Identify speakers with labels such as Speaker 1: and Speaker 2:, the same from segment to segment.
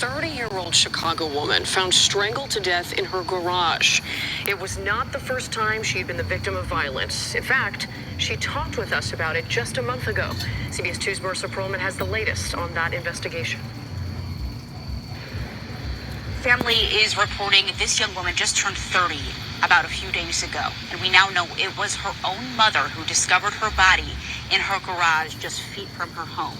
Speaker 1: 30-year-old Chicago woman found strangled to death in her garage. It was not the first time she'd been the victim of violence. In fact, she talked with us about it just a month ago. CBS 2's Marissa Perlman has the latest on that investigation.
Speaker 2: Family is reporting this young woman just turned 30 about a few days ago, and we now know it was her own mother who discovered her body in her garage just feet from her home.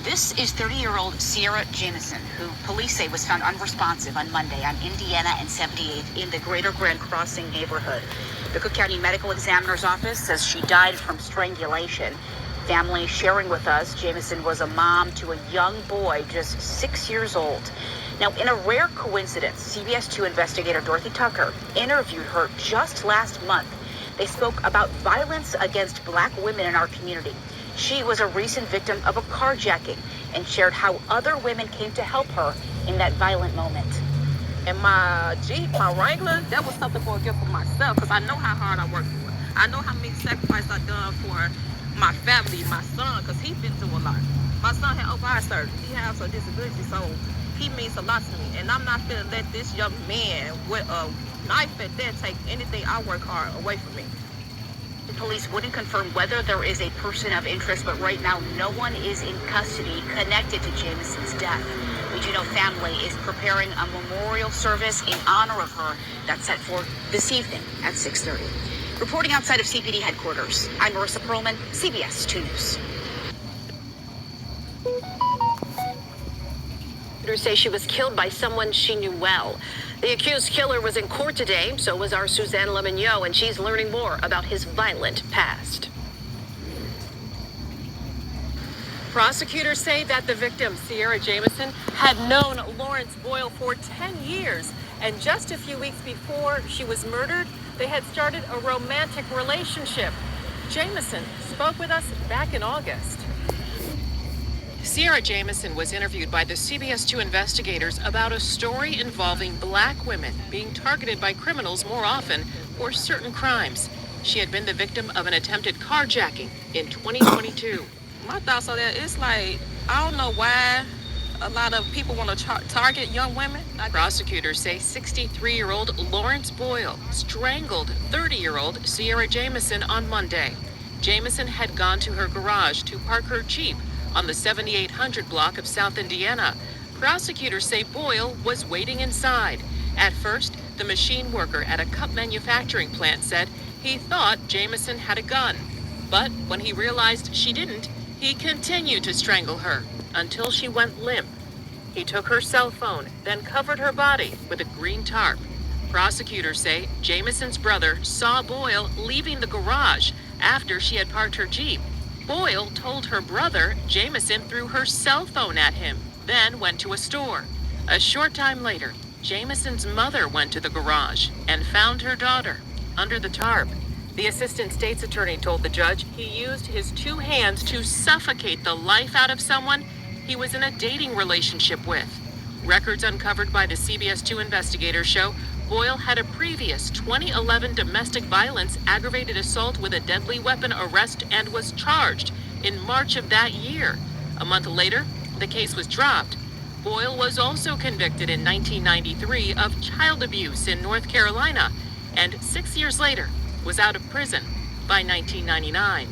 Speaker 2: This is 30-year-old Sierra Jamison, who police say was found unresponsive on Monday on Indiana and 78th in the Greater Grand Crossing neighborhood. The Cook County Medical Examiner's Office says she died from strangulation. Family sharing with us, Jamison was a mom to a young boy just 6 years old. Now, in a rare coincidence, CBS 2 investigator Dorothy Tucker interviewed her just last month. They spoke about violence against Black women in our community. She was a recent victim of a carjacking and shared how other women came to help her in that violent moment.
Speaker 3: And my Jeep, my Wrangler, that was something for a gift for myself, because I know how hard I work for it. I know how many sacrifices I've done for my family, my son, because he's been through a lot. My son had open eye surgery. He has a disability, so he means a lot to me. And I'm not finna let this young man with a knife at that take anything I work hard away from me.
Speaker 2: The police wouldn't confirm whether there is a person of interest, but right now no one is in custody connected to Jamison's death. We do know family is preparing a memorial service in honor of her that's set for this evening at 6:30. Reporting outside of CPD headquarters, I'm Marissa Perlman, CBS 2 News.
Speaker 1: Say she was killed by someone she knew well. The accused killer was in court today, so was our Suzanne Lemignot, and she's learning more about his violent past.
Speaker 4: Prosecutors say that the victim, Sierra Jamison, had known Lawrence Boyle for 10 years, and just a few weeks before she was murdered, they had started a romantic relationship. Jamison spoke with us back in August.
Speaker 5: Sierra Jamison was interviewed by the CBS 2 investigators about a story involving Black women being targeted by criminals more often for certain crimes. She had been the victim of an attempted carjacking in 2022.
Speaker 3: My thoughts on that, it's like, I don't know why a lot of people want to target young women.
Speaker 5: Prosecutors say 63-year-old Lawrence Boyle strangled 30-year-old Sierra Jamison on Monday. Jamison had gone to her garage to park her Jeep on the 7800 block of South Indiana. Prosecutors say Boyle was waiting inside. At first, the machine worker at a cup manufacturing plant said he thought Jamison had a gun. But when he realized she didn't, he continued to strangle her until she went limp. He took her cell phone, then covered her body with a green tarp. Prosecutors say Jamison's brother saw Boyle leaving the garage after she had parked her Jeep. Boyle told her brother Jamison threw her cell phone at him, then went to a store. A short time later, Jamison's mother went to the garage and found her daughter under the tarp. The assistant state's attorney told the judge he used his two hands to suffocate the life out of someone he was in a dating relationship with. Records uncovered by the CBS 2 investigators show Boyle had a previous 2011 domestic violence aggravated assault with a deadly weapon arrest and was charged in March of that year. A month later, the case was dropped. Boyle was also convicted in 1993 of child abuse in North Carolina, and 6 years later was out of prison by 1999.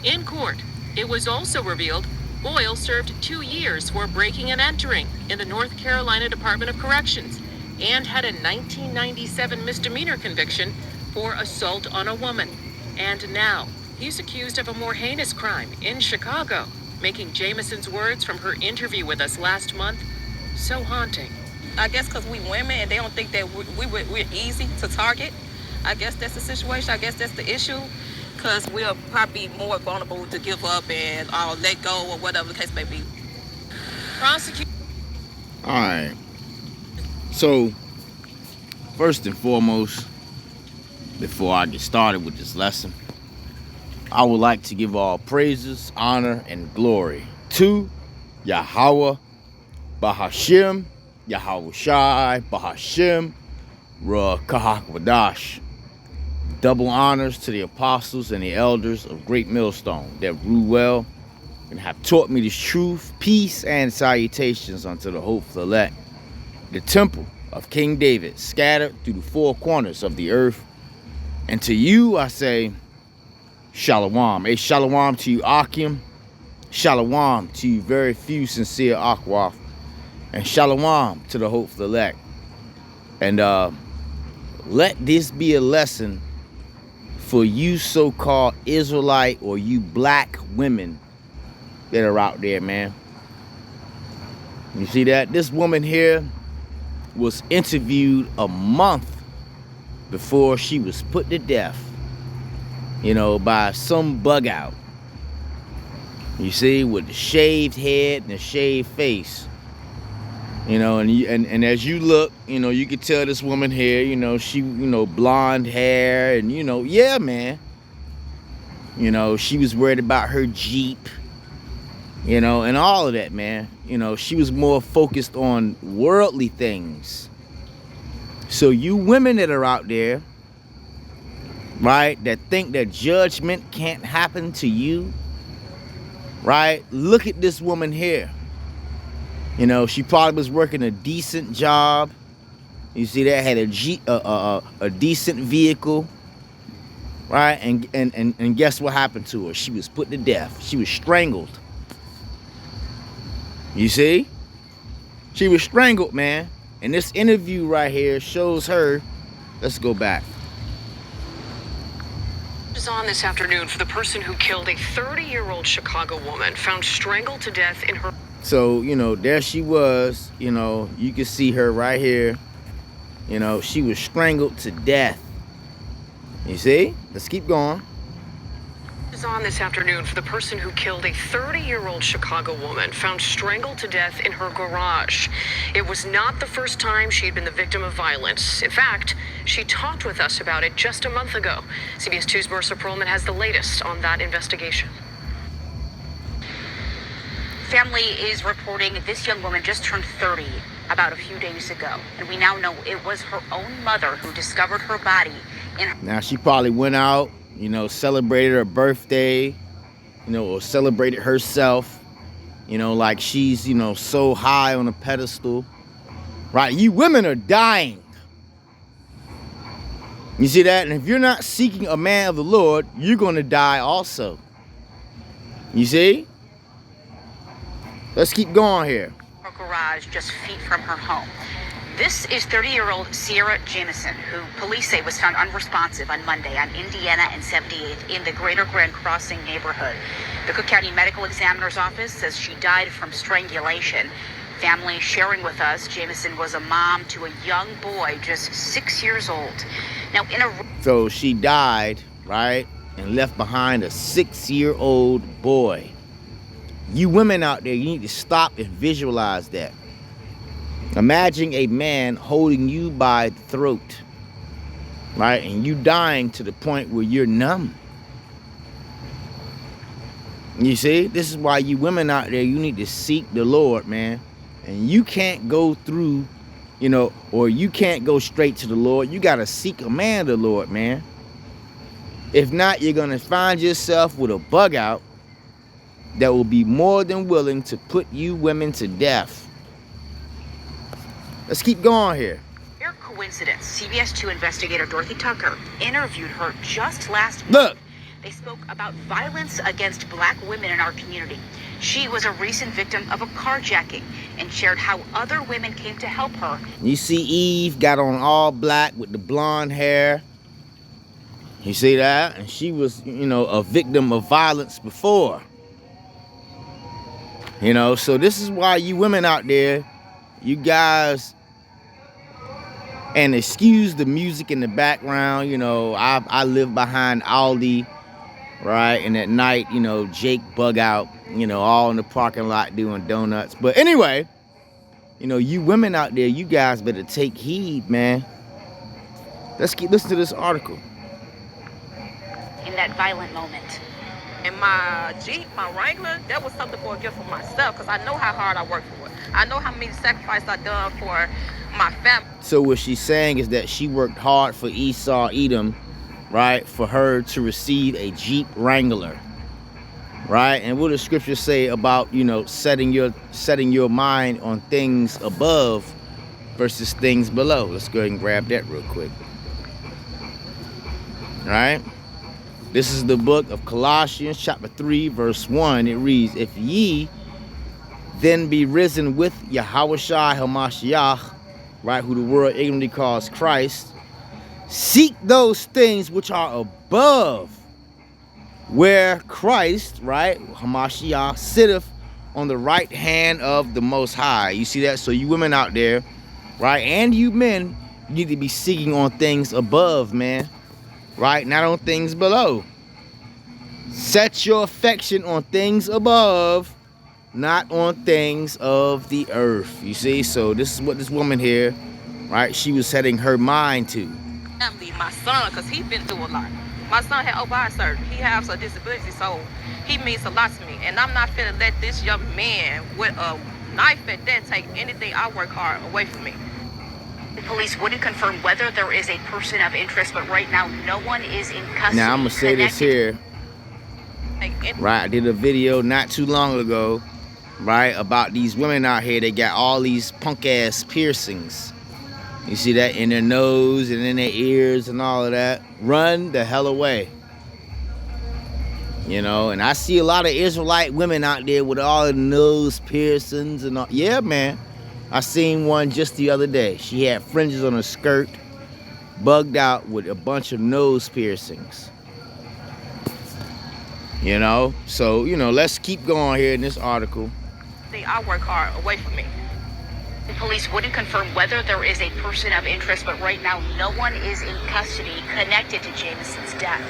Speaker 5: In court, it was also revealed Boyle served 2 years for breaking and entering in the North Carolina Department of Corrections and had a 1997 misdemeanor conviction for assault on a woman. And now, he's accused of a more heinous crime in Chicago, making Jamison's words from her interview with us last month so haunting.
Speaker 3: I guess because we women and they don't think that we're easy to target. I guess that's the situation. I guess that's the issue, because we're probably more vulnerable to give up and let go or whatever the case may be.
Speaker 6: All right. So, first and foremost, before I get started with this lesson, I would like to give all praises, honor, and glory to Yahweh, Bahashim, Yahweh Shai, Bahashim, Ruach Double honors to the apostles and the elders of Great Millstone that rule well and have taught me this truth, peace, and salutations unto the hopeful elect the temple of King David, scattered through the four corners of the earth. And to you I say, Shalom. A shalom to you, Akim. Shalom to you, very few sincere Akwaf. And shalom to the hopeful elect. And let this be a lesson for you so-called Israelite or you black women that are out there, man. You see that? This woman here was interviewed a month before she was put to death, you know, by some bug out. You see, with the shaved head and the shaved face. You know, and as you look, you know, you could tell this woman here, you know, she, you know, blonde hair and, you know, yeah, man. You know, she was worried about her Jeep, you know, and all of that, man. You know, she was more focused on worldly things. So you women that are out there, right, that think that judgment can't happen to you, right? Look at this woman here. You know, she probably was working a decent job. You see that? Had a decent vehicle, right? And guess what happened to her? She was put to death. She was strangled. You see? She was strangled, man. And this interview right here shows her. Let's go back.
Speaker 1: Is on this afternoon for the person who killed a 30-year-old Chicago woman found strangled to death in her.
Speaker 6: So, you know, there she was. You know, you can see her right here. You know, she was strangled to death. You see? Let's keep going.
Speaker 1: Is on this afternoon for the person who killed a 30-year-old Chicago woman found strangled to death in her garage. It was not the first time she'd been the victim of violence. In fact, she talked with us about it just a month ago. CBS 2's Marissa Perlman has the latest on that investigation.
Speaker 2: Family is reporting this young woman just turned 30 about a few days ago. And we now know it was her own mother who discovered her body in her.
Speaker 6: Now, she probably went out, you know, celebrated her birthday, you know, or celebrated herself, you know, like she's, you know, so high on a pedestal, right? You women are dying. You see that? And if you're not seeking a man of the Lord, you're going to die also. You see? Let's keep going here.
Speaker 2: Her garage just feet from her home. This is 30-year-old Sierra Jameson, who police say was found unresponsive on Monday on Indiana and 78th in the Greater Grand Crossing neighborhood. The Cook County Medical Examiner's Office says she died from strangulation. Family sharing with us, Jameson was a mom to a young boy just 6 years old. Now,
Speaker 6: So she died, right, and left behind a 6-year-old boy. You women out there, you need to stop and visualize that. Imagine a man holding you by the throat, right? And you dying to the point where you're numb. You see? This is why you women out there, you need to seek the Lord, man. And you can't go through, you know, or you can't go straight to the Lord. You got to seek a man of the Lord, man. If not, you're going to find yourself with a bug out that will be more than willing to put you women to death. Let's keep going here.
Speaker 2: Mere coincidence. CBS 2 investigator Dorothy Tucker interviewed her just last month.
Speaker 6: Look.
Speaker 2: They spoke about violence against black women in our community. She was a recent victim of a carjacking and shared how other women came to help her.
Speaker 6: You see Eve got on all black with the blonde hair. You see that? And she was, you know, a victim of violence before. You know, so this is why you women out there, you guys, and excuse the music in the background, you know, I live behind Aldi, right? And at night, you know, Jake bug out, you know, all in the parking lot doing donuts. But anyway, you know, you women out there, you guys better take heed, man. Let's keep listening to this article.
Speaker 2: In that violent moment.
Speaker 3: And my Jeep, my Wrangler, that was something for a gift for myself because I know how hard I work for it. I know how many sacrifices I've done for my family.
Speaker 6: So what she's saying is that she worked hard for Esau, Edom, right? For her to receive a Jeep Wrangler, right? And what does scripture say about, you know, setting your mind on things above, versus things below. Let's go ahead and grab that real quick. All right. This is the book of Colossians chapter 3 verse 1. It reads, if ye then be risen with Yahushua HaMashiach, right, who the world ignorantly calls Christ, seek those things which are above, where Christ, right, Hamashiach, sitteth on the right hand of the Most High. You see that? So you women out there, right, and you men, you need to be seeking on things above, man, right, not on things below. Set your affection on things above, not on things of the earth. You see? So this is what this woman here, right, she was setting her mind to.
Speaker 3: Family, my son, because he's been through a lot. My son had open eye surgery. He has a disability, so he means a lot to me. And I'm not finna let this young man with a knife at that take anything I work hard away from me.
Speaker 2: The police wouldn't confirm whether there is a person of interest, but right now no one is in custody.
Speaker 6: Now I'm gonna say this here, right? I did a video not too long ago, right, about these women out here. They got all these punk ass piercings. You see that in their nose and in their ears and all of that. Run the hell away. You know, and I see a lot of Israelite women out there with all the nose piercings and all. Yeah, man. I seen one just the other day. She had fringes on her skirt, bugged out with a bunch of nose piercings. You know, so, you know, let's keep going here in this article.
Speaker 3: I work hard away from me.
Speaker 2: The police wouldn't confirm whether there is a person of interest, but right now no one is in custody connected to Jamison's death.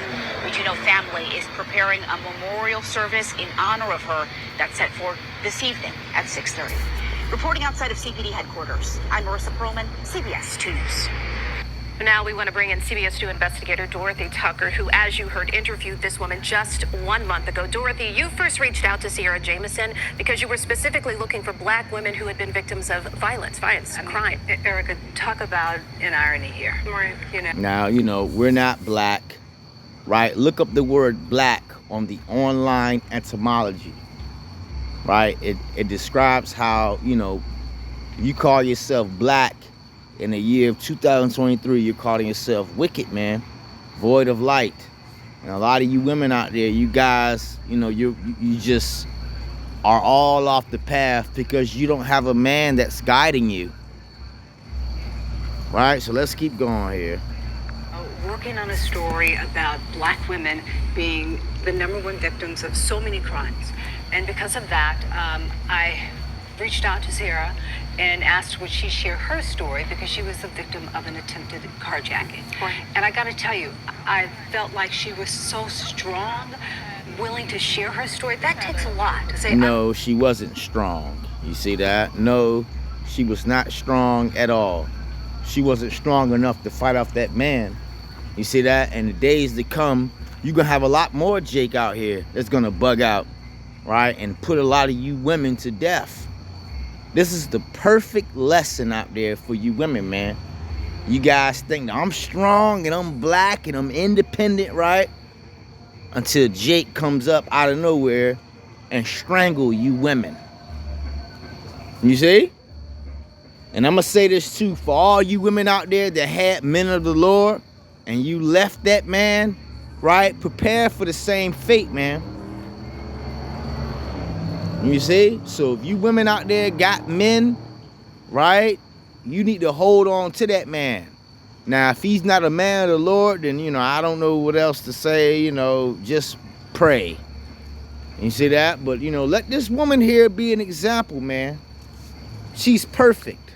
Speaker 2: We do know family is preparing a memorial service in honor of her that's set for this evening at 6:30. Reporting outside of CPD headquarters, I'm Marissa Perlman, CBS 2 News.
Speaker 1: Now we want to bring in CBS 2 investigator Dorothy Tucker, who, as you heard, interviewed this woman just 1 month ago. Dorothy, you first reached out to Sierra Jamison because you were specifically looking for black women who had been victims of violence, crime.
Speaker 7: Erica, talk about an irony here.
Speaker 1: Right.
Speaker 7: You know.
Speaker 6: Now, you know, we're not black, right? Look up the word black on the online etymology, right? It describes how, you know, you call yourself black in the year of 2023, you're calling yourself wicked, man, void of light. And a lot of you women out there, you guys, you know, you just are all off the path because you don't have a man that's guiding you. Right? So let's keep going here.
Speaker 7: Working on a story about black women being the #1 victims of so many crimes. And because of that, I reached out to Sierra and asked would she share her story because she was the victim of an attempted carjacking.
Speaker 1: Right.
Speaker 7: And I got to tell you, I felt like she was so strong, willing to share her story. That takes a lot to say.
Speaker 6: No, she wasn't strong. You see that? No, she was not strong at all. She wasn't strong enough to fight off that man. You see that? And the days to come, you're going to have a lot more Jake out here that's going to bug out, right? And put a lot of you women to death. This is the perfect lesson out there for you women, man. You guys think that I'm strong and I'm black and I'm independent, right? Until Jake comes up out of nowhere and strangle you women. You see? And I'm going to say this too, for all you women out there that had men of the Lord and you left that man, right? Prepare for the same fate, man. You see? So if you women out there got men, right? You need to hold on to that man. Now, if he's not a man of the Lord, then, you know, I don't know what else to say. You know, just pray. You see that? But, you know, let this woman here be an example, man. She's perfect.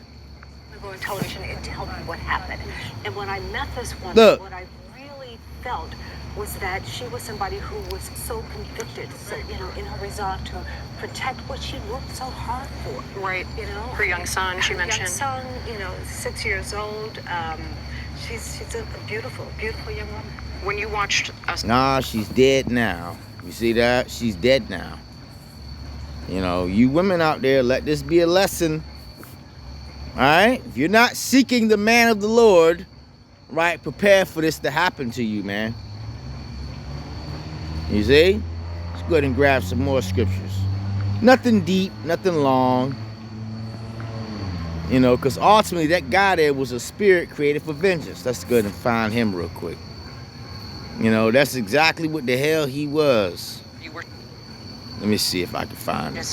Speaker 7: I go on television and tell me what happened. And when I met this woman,
Speaker 6: Look.
Speaker 7: what I really felt was that she was somebody who was so convicted, so, you know, in her resolve to protect what she worked so hard for.
Speaker 1: Right.
Speaker 7: You know?
Speaker 1: Her young son, she
Speaker 7: Her
Speaker 1: mentioned.
Speaker 7: young son, you know, 6 years old. She's a beautiful, beautiful young woman.
Speaker 1: When you watched us.
Speaker 6: Nah, she's dead now. You see that? She's dead now. You know, you women out there, let this be a lesson. All right? If you're not seeking the man of the Lord, right, prepare for this to happen to you, man. You see? Let's go ahead and grab some more scriptures. Nothing deep, nothing long. You know, because ultimately that guy there was a spirit created for vengeance. Let's go ahead and find him real quick. You know, that's exactly what the hell he was. Let me see if I can find him.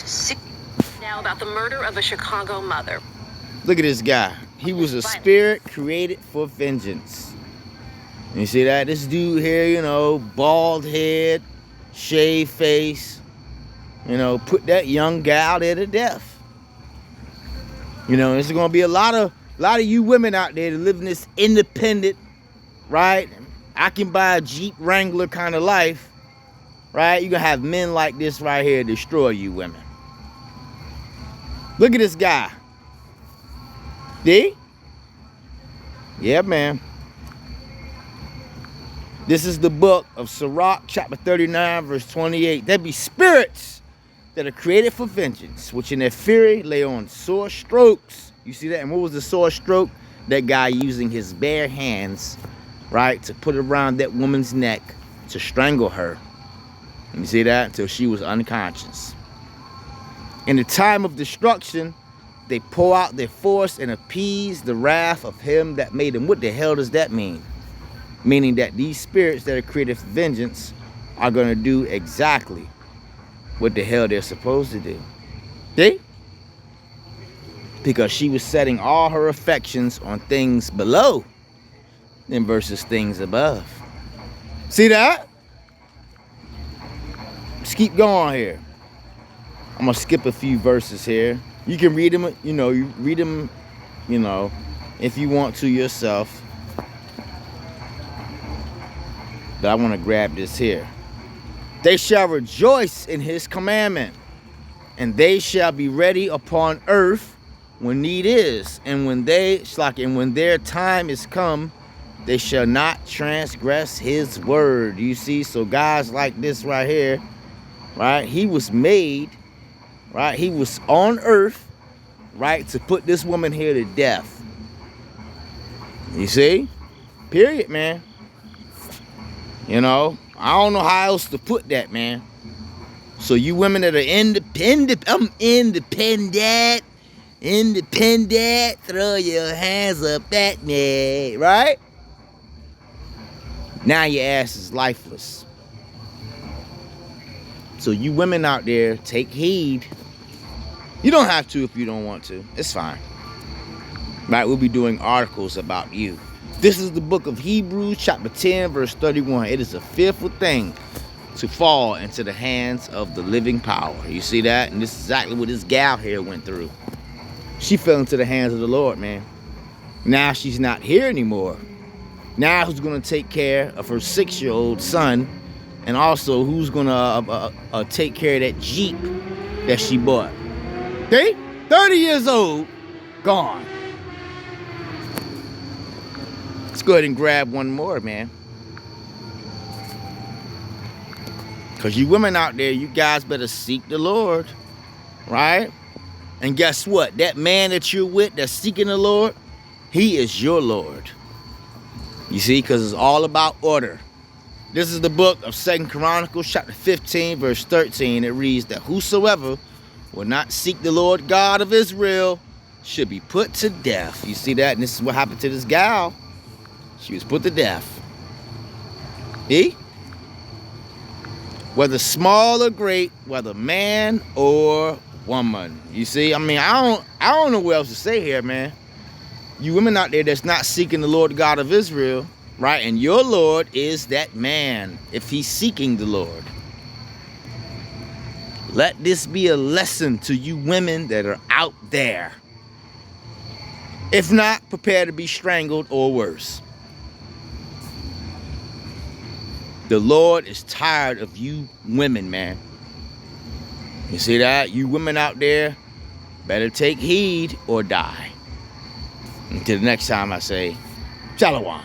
Speaker 1: Now about the murder of a Chicago mother.
Speaker 6: Look at this guy. He was a spirit created for vengeance. You see that? This dude here, you know, bald head, shaved face, you know, put that young gal there to death. You know, there's gonna be a lot of you women out there that live in this independent, right? I can buy a Jeep Wrangler kind of life, right? You're gonna have men like this right here destroy you women. Look at this guy. See? Yeah, man. This is the book of Sirach, chapter 39, verse 28. There be spirits that are created for vengeance, which in their fury lay on sore strokes. You see that? And what was the sore stroke? That guy using his bare hands, right, to put around that woman's neck to strangle her. You see that? Until she was unconscious. In the time of destruction, they pour out their force and appease the wrath of him that made them. What the hell does that mean? Meaning that these spirits that are created for vengeance are going to do exactly what the hell they're supposed to do. See? Because she was setting all her affections on things below than versus things above. See that? Let's keep going here. I'm going to skip a few verses here. You can read them, you know, you read them, you know, if you want to yourself. But I want to grab this here. They shall rejoice in his commandment, and they shall be ready upon earth when need is, and when their time is come, they shall not transgress his word. You see, so guys like this right here, right? He was made, right? He was on earth, right, to put this woman here to death. You see? Period, man. You know, I don't know how else to put that, man. So you women that are independent, throw your hands up at me, right? Now your ass is lifeless. So you women out there, take heed. You don't have to if you don't want to. It's fine. Right, we'll be doing articles about you. This is the book of Hebrews, chapter 10, verse 31. It is a fearful thing to fall into the hands of the living power. You see that? And this is exactly what this gal here went through. She fell into the hands of the Lord, man. Now she's not here anymore. Now who's going to take care of her 6-year-old son? And also who's going to take care of that Jeep that she bought? Okay? 30 years old, gone. Let's go ahead and grab one more, man. Because you women out there, you guys better seek the Lord, right? And guess what? That man that you're with that's seeking the Lord, he is your Lord. You see, because it's all about order. This is the book of 2 Chronicles, chapter 15, verse 13. It reads that whosoever will not seek the Lord God of Israel should be put to death. You see that? And this is what happened to this gal. She was put to death. See? Whether small or great, whether man or woman. You see? I mean, I don't know what else to say here, man. You women out there that's not seeking the Lord God of Israel, right? And your Lord is that man, if he's seeking the Lord. Let this be a lesson to you women that are out there. If not, prepare to be strangled or worse. The Lord is tired of you women, man. You see that? You women out there, better take heed or die. Until the next time I say, Shalom.